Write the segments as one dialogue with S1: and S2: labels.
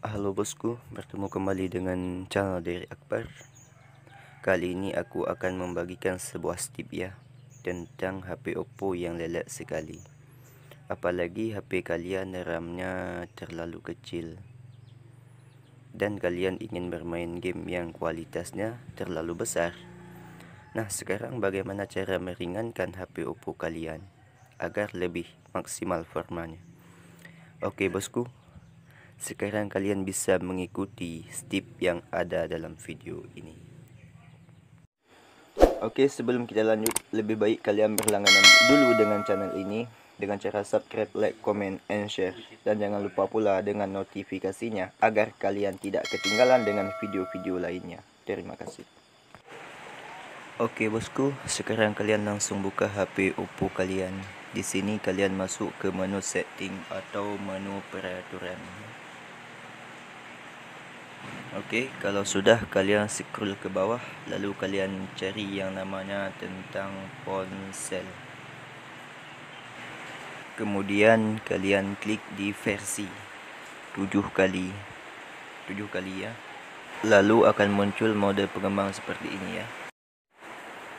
S1: Halo bosku, bertemu kembali dengan channel dari Akbar. Kali ini aku akan membagikan sebuah tip ya tentang HP Oppo yang lelet sekali. Apalagi HP kalian RAM-nya terlalu kecil dan kalian ingin bermain game yang kualitasnya terlalu besar. Nah, sekarang bagaimana cara meringankan HP Oppo kalian agar lebih maksimal performanya? Oke bosku, sekarang kalian bisa mengikuti step yang ada dalam video ini. Oke, sebelum kita lanjut, lebih baik kalian berlangganan dulu dengan channel ini dengan cara subscribe, like, comment, and share. Dan jangan lupa pula dengan notifikasinya agar kalian tidak ketinggalan dengan video-video lainnya. Terima kasih. Oke bosku, sekarang kalian langsung buka HP Oppo kalian. Di sini kalian masuk ke menu setting atau menu peraturan. Oke, kalau sudah kalian scroll ke bawah, lalu kalian cari yang namanya tentang ponsel. Kemudian kalian klik di versi 7 kali ya. Lalu akan muncul mode pengembang seperti ini ya.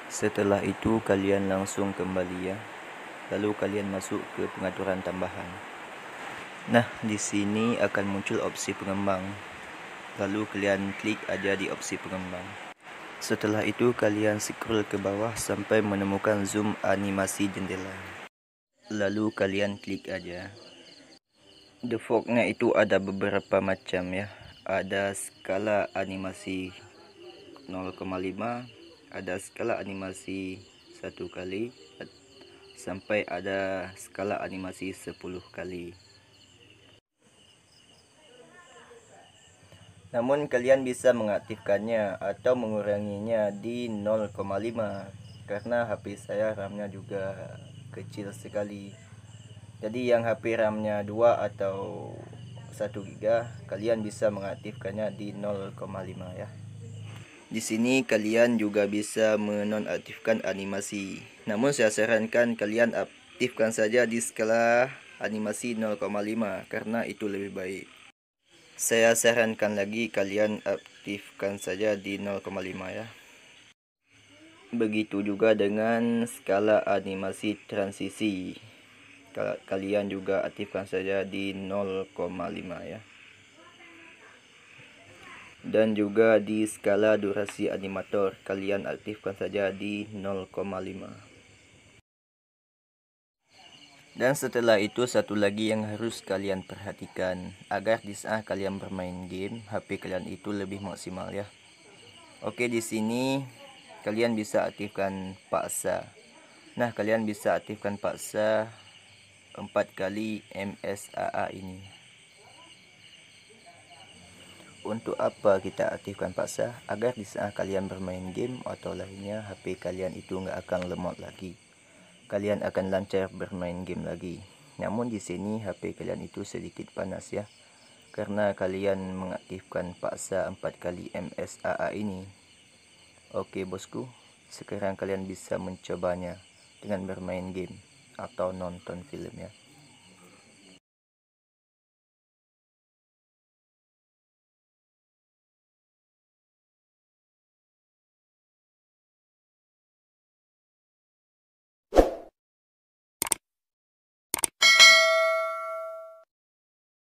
S1: Setelah itu kalian langsung kembali ya. Lalu kalian masuk ke pengaturan tambahan. Nah, di sini akan muncul opsi pengembang. Lalu kalian klik aja di opsi pengembang. Setelah itu kalian scroll ke bawah sampai menemukan zoom animasi jendela. Lalu kalian klik aja. Defaultnya itu ada beberapa macam ya. Ada skala animasi 0,5, ada skala animasi 1 kali, sampai ada skala animasi 10 kali. Namun kalian bisa mengaktifkannya atau menguranginya di 0,5 karena HP saya RAM-nya juga kecil sekali. Jadi yang HP RAM-nya 2 atau 1 GB, kalian bisa mengaktifkannya di 0,5 ya. Di sini kalian juga bisa menonaktifkan animasi. Namun saya sarankan kalian aktifkan saja di skala animasi 0,5 karena itu lebih baik. Saya sarankan lagi kalian aktifkan saja di 0,5 ya. Begitu juga dengan skala animasi transisi. Kalian juga aktifkan saja di 0,5 ya. Dan juga di skala durasi animator kalian aktifkan saja di 0,5. Dan setelah itu satu lagi yang harus kalian perhatikan agar di saat kalian bermain game HP kalian itu lebih maksimal ya. Oke, di sini kalian bisa aktifkan paksa. Nah, kalian bisa aktifkan paksa 4 kali MSAA ini. Untuk apa kita aktifkan paksa? Agar di saat kalian bermain game atau lainnya HP kalian itu nggak akan lemot lagi. Kalian akan lancar bermain game lagi. Namun di sini HP kalian itu sedikit panas ya, karena kalian mengaktifkan paksa 4 kali MSAA ini. Oke bosku, sekarang kalian bisa mencobanya dengan bermain game atau nonton film ya.